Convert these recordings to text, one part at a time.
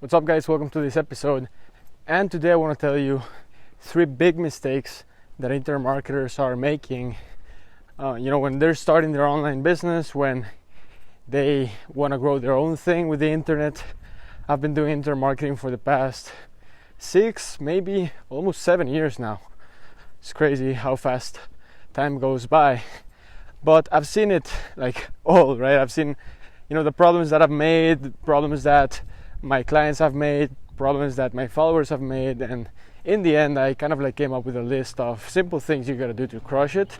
What's up, guys? Welcome to this episode. And today I want to tell you 3 big mistakes that internet marketers are making. When they're starting their online business, when they want to grow their own thing with the internet. I've been doing internet marketing for the past 6, maybe almost 7 years now. It's crazy how fast time goes by. But I've seen it all, right? I've seen, the problems that I've made, problems that my clients have made, problems that my followers have made, and in the end I kind of came up with a list of simple things you gotta do to crush it.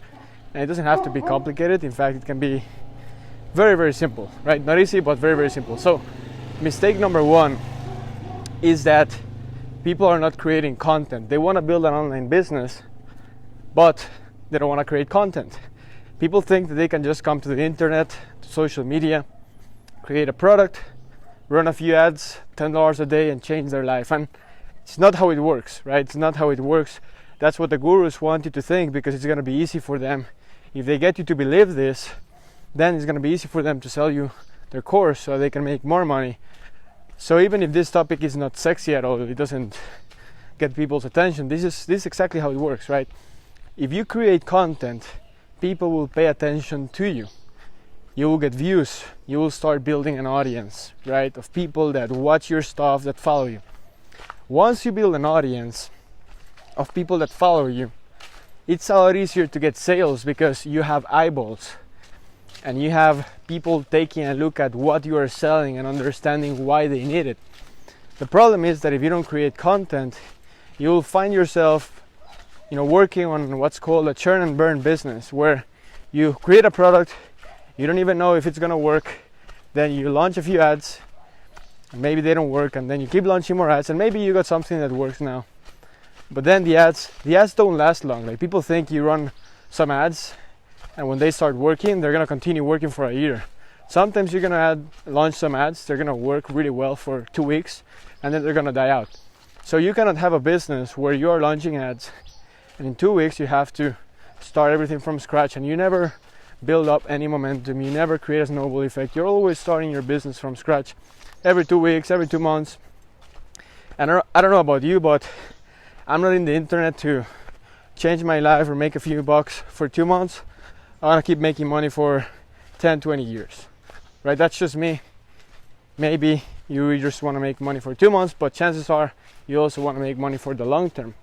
And it doesn't have to be complicated. In fact, it can be very, very simple, right? Not easy, but very, very simple. So mistake number 1 is that people are not creating content. They want to build an online business, but they don't want to create content. People think that they can just come to the internet, to social media, create a product, run a few ads, $10 a day, and change their life. And it's not how it works, right? It's not how it works. That's what the gurus want you to think, because it's going to be easy for them. If they get you to believe this, then it's going to be easy for them to sell you their course so they can make more money. So even if this topic is not sexy at all, it doesn't get people's attention, this is exactly how it works, right? If you create content, people will pay attention to you. You will get views. You will start building an audience, right, of people that watch your stuff, that follow you. Once you build an audience of people that follow you, it's a lot easier to get sales because you have eyeballs and you have people taking a look at what you are selling and understanding why they need it. The problem is that if you don't create content, you'll find yourself working on what's called a churn and burn business, where you create a product, you don't even know if it's gonna work, then you launch a few ads, and maybe they don't work, and then you keep launching more ads, and maybe you got something that works now. But then the ads don't last long. People think you run some ads, and when they start working, they're gonna continue working for a year. Sometimes you're gonna launch some ads, they're gonna work really well for 2 weeks, and then they're gonna die out. So you cannot have a business where you are launching ads, and in 2 weeks you have to start everything from scratch, and you never build up any momentum, you never create a snowball effect. You're always starting your business from scratch every 2 weeks, every 2 months. And I don't know about you, but I'm not in the internet to change my life or make a few bucks for 2 months. I want to keep making money for 10, 20 years, right? That's just me. Maybe you just want to make money for 2 months, but chances are you also want to make money for the long term.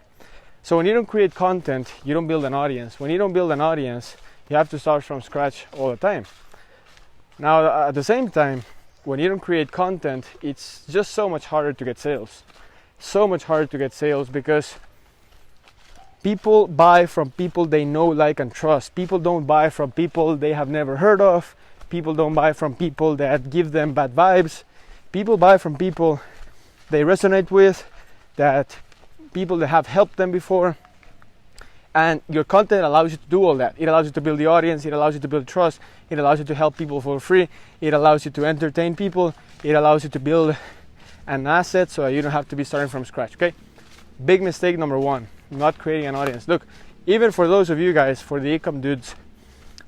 So when you don't create content, you don't build an audience. When you don't build an audience, you have to start from scratch all the time. Now, at the same time, when you don't create content, it's just so much harder to get sales. So much harder to get sales because people buy from people they know, like, and trust. People don't buy from people they have never heard of. People don't buy from people that give them bad vibes. People buy from people they resonate with, that people that have helped them before. And your content allows you to do all that. It allows you to build the audience. It allows you to build trust. It allows you to help people for free. It allows you to entertain people. It allows you to build an asset so you don't have to be starting from scratch, okay? Big mistake number 1, not creating an audience. Look, even for those of you guys, for the e-com dudes,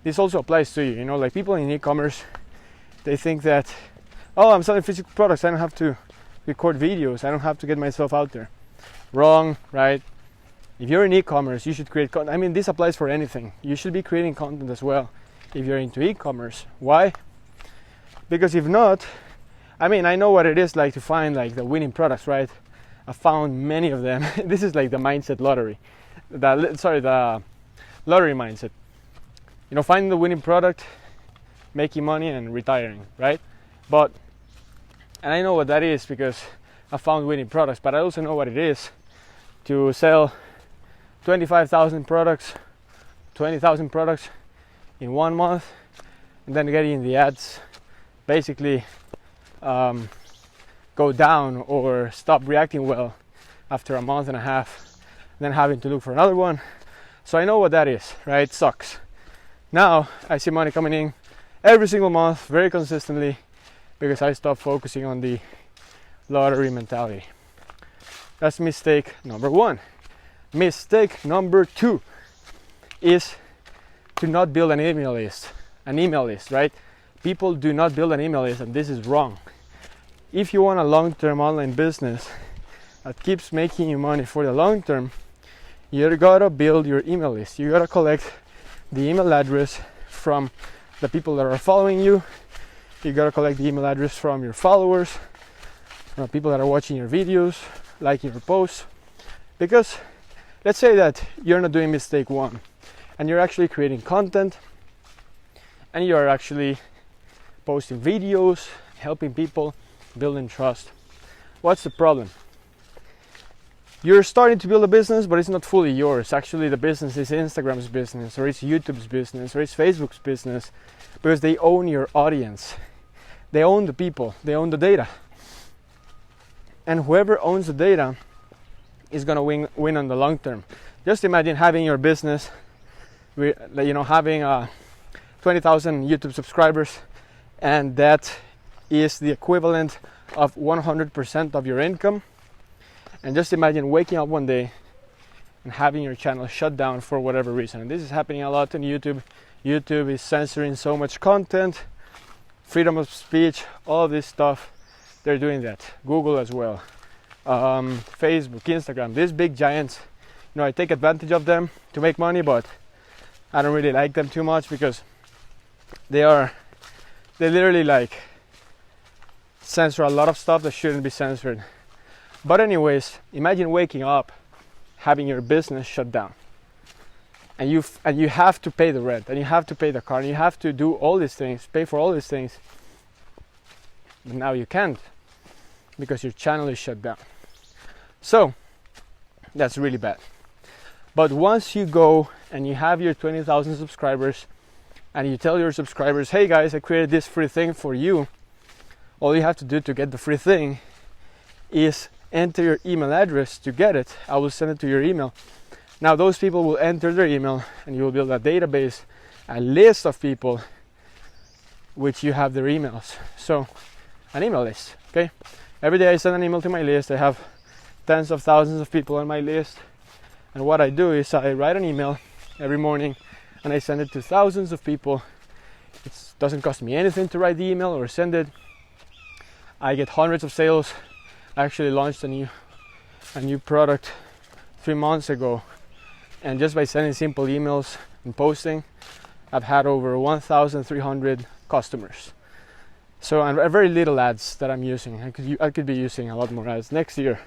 this also applies to you. People in e-commerce, they think that, I'm selling physical products. I don't have to record videos. I don't have to get myself out there. Wrong, right? If you're in e-commerce, you should create content. This applies for anything. You should be creating content as well if you're into e-commerce. Why? Because if not, I know what it is like to find the winning products, right? I found many of them. This is like the mindset lottery. The lottery mindset. Finding the winning product, making money, and retiring, right? And I know what that is because I found winning products, but I also know what it is to sell 25,000 products, 20,000 products in 1 month, and then getting the ads basically go down or stop reacting well after a month and a half, then having to look for another one. So I know what that is, right? It sucks. Now I see money coming in every single month very consistently because I stopped focusing on the lottery mentality. That's mistake number 1. Mistake number 2 is to not build an email list, right? People do not build an email list, and this is wrong. if you want a long-term online business that keeps making you money for the long term, you gotta build your email list. You gotta collect the email address from the people that are following you. You gotta collect the email address from your followers, from people that are watching your videos, liking your posts. Because let's say that you're not doing mistake one and you're actually creating content and you're actually posting videos, helping people, building trust. What's the problem? You're starting to build a business, but it's not fully yours. Actually, the business is Instagram's business, or it's YouTube's business, or it's Facebook's business, because they own your audience. They own the people, they own the data. And whoever owns the data is gonna win on the long term. Just imagine having your business, having 20,000 YouTube subscribers, and that is the equivalent of 100% of your income. And just imagine waking up one day and having your channel shut down for whatever reason. And this is happening a lot on YouTube. YouTube is censoring so much content, freedom of speech, all this stuff. They're doing that. Google as well. Facebook, Instagram, these big giants. I take advantage of them to make money, but I don't really like them too much because they literally censor a lot of stuff that shouldn't be censored. But anyways, imagine waking up, having your business shut down, and you have to pay the rent, and you have to pay the car, and you have to do all these things, pay for all these things. But now you can't because your channel is shut down. So that's really bad. But once you go and you have your 20,000 subscribers, and you tell your subscribers, hey guys, I created this free thing for you, all you have to do to get the free thing is enter your email address to get it. I will send it to your email. Now those people will enter their email, and you will build a database, a list of people which you have their emails. So an email list, okay? Every day I send an email to my list. I have tens of thousands of people on my list. And what I do is I write an email every morning and I send it to thousands of people. It doesn't cost me anything to write the email or send it. I get hundreds of sales. I actually launched a new product 3 months ago, and just by sending simple emails and posting, I've had over 1,300 customers. So, and very little ads that I'm using. I could be using a lot more ads. Next year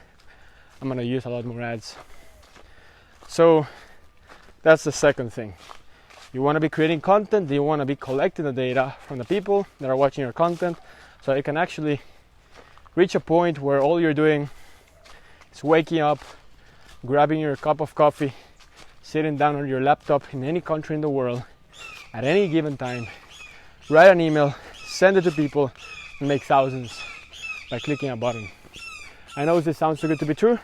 I'm gonna use a lot more ads. So that's the second thing. You want to be creating content, you want to be collecting the data from the people that are watching your content, so you can actually reach a point where all you're doing is waking up, grabbing your cup of coffee, sitting down on your laptop in any country in the world at any given time, write an email, send it to people, and make thousands by clicking a button. I know this sounds too good to be true.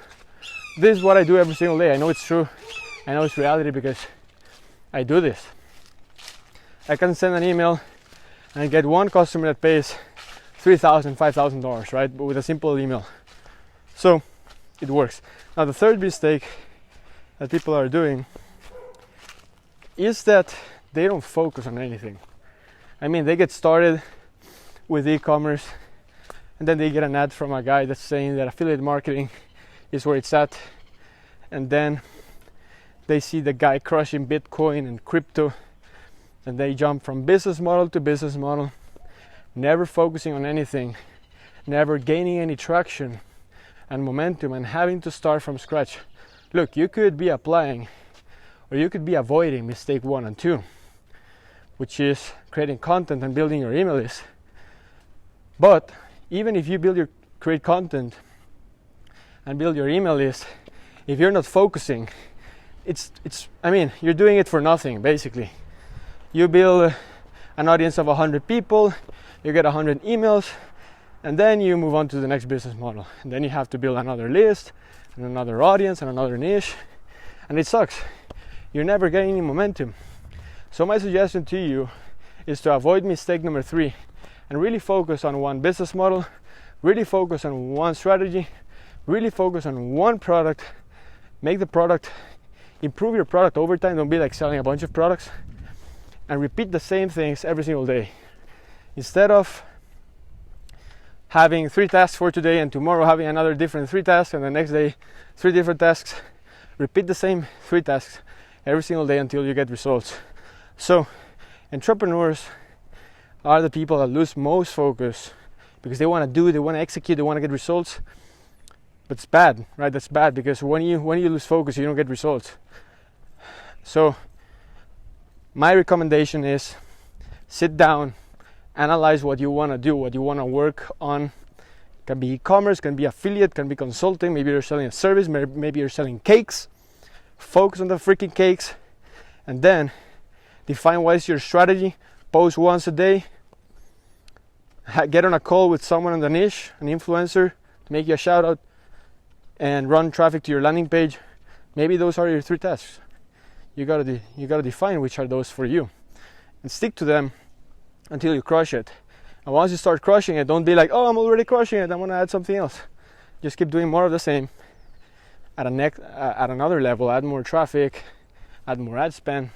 This is what I do every single day. I know it's true. I know it's reality because I do this. I can send an email and get one customer that pays $3,000, $5,000, right? But with a simple email. So it works. Now the third mistake that people are doing is that they don't focus on anything. I mean, they get started with e-commerce and then they get an ad from a guy that's saying that affiliate marketing is where it's at, and then they see the guy crushing Bitcoin and crypto, and they jump from business model to business model, never focusing on anything, never gaining any traction and momentum, and having to start from scratch. Look, you could be applying or you could be avoiding mistake 1 and 2, which is creating content and building your email list. But even if you create content and build your email list, if you're not focusing, you're doing it for nothing, basically. You build an audience of 100 people, you get 100 emails, and then you move on to the next business model. And then you have to build another list, and another audience, and another niche, and it sucks. You're never getting any momentum. So my suggestion to you is to avoid mistake number 3 and really focus on one business model, really focus on one strategy, really focus on one product, make the product, improve your product over time. Don't be like selling a bunch of products, and repeat the same things every single day. Instead of having 3 tasks for today, and tomorrow having another different 3 tasks, and the next day 3 different tasks. Repeat the same 3 tasks every single day until you get results. So entrepreneurs are the people that lose most focus because they want to do, they want to execute, they want to get results. But it's bad, right? That's bad, because when you lose focus, you don't get results. So my recommendation is sit down, analyze what you want to do, what you want to work on. It can be e-commerce, can be affiliate, can be consulting. Maybe you're selling a service, maybe you're selling cakes. Focus on the freaking cakes, and then define what is your strategy. Post once a day. Get on a call with someone in the niche, an influencer, to make you a shout out, and run traffic to your landing page. Maybe those are your 3 tasks. You gotta define which are those for you, and stick to them until you crush it. And once you start crushing it, don't be like, oh, I'm already crushing it, I'm gonna add something else. Just keep doing more of the same at another level. Add more traffic, add more ad spend.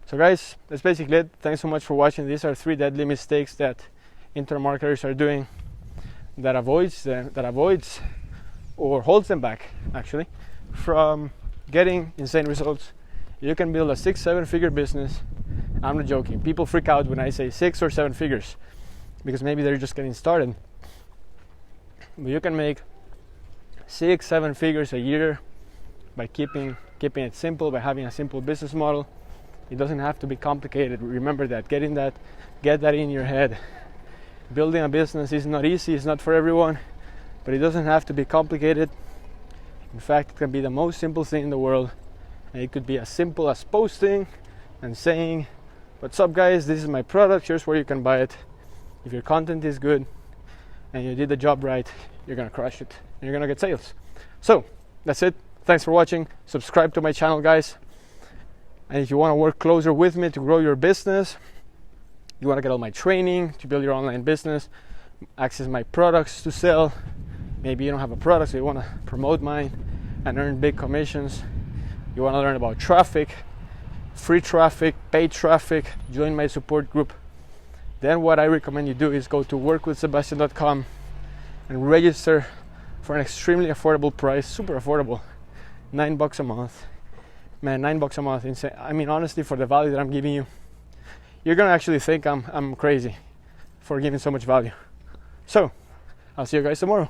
So guys, that's basically it. Thanks so much for watching. These are 3 deadly mistakes that internet marketers are doing that avoids or holds them back, actually, from getting insane results. You can build a 6-7 figure business. I'm not joking. People freak out when I say 6 or 7 figures because maybe they're just getting started. But you can make 6-7 figures a year by keeping it simple, by having a simple business model. It doesn't have to be complicated. Remember that. Get that in your head. Building a business is not easy. It's not for everyone, but it doesn't have to be complicated. In fact, it can be the most simple thing in the world. And it could be as simple as posting and saying, what's up guys, this is my product, here's where you can buy it. If your content is good and you did the job right, you're gonna crush it and you're gonna get sales. So that's it. Thanks for watching. Subscribe to my channel, guys. And if you want to work closer with me to grow your business, you want to get all my training to build your online business, access my products to sell. Maybe you don't have a product, so you want to promote mine and earn big commissions. You want to learn about traffic, free traffic, paid traffic, join my support group. Then what I recommend you do is go to workwithsebastian.com and register for an extremely affordable price, super affordable, $9 a month. Man, $9 a month, insane. I mean, honestly, for the value that I'm giving you, you're gonna actually think I'm crazy for giving so much value. So I'll see you guys tomorrow.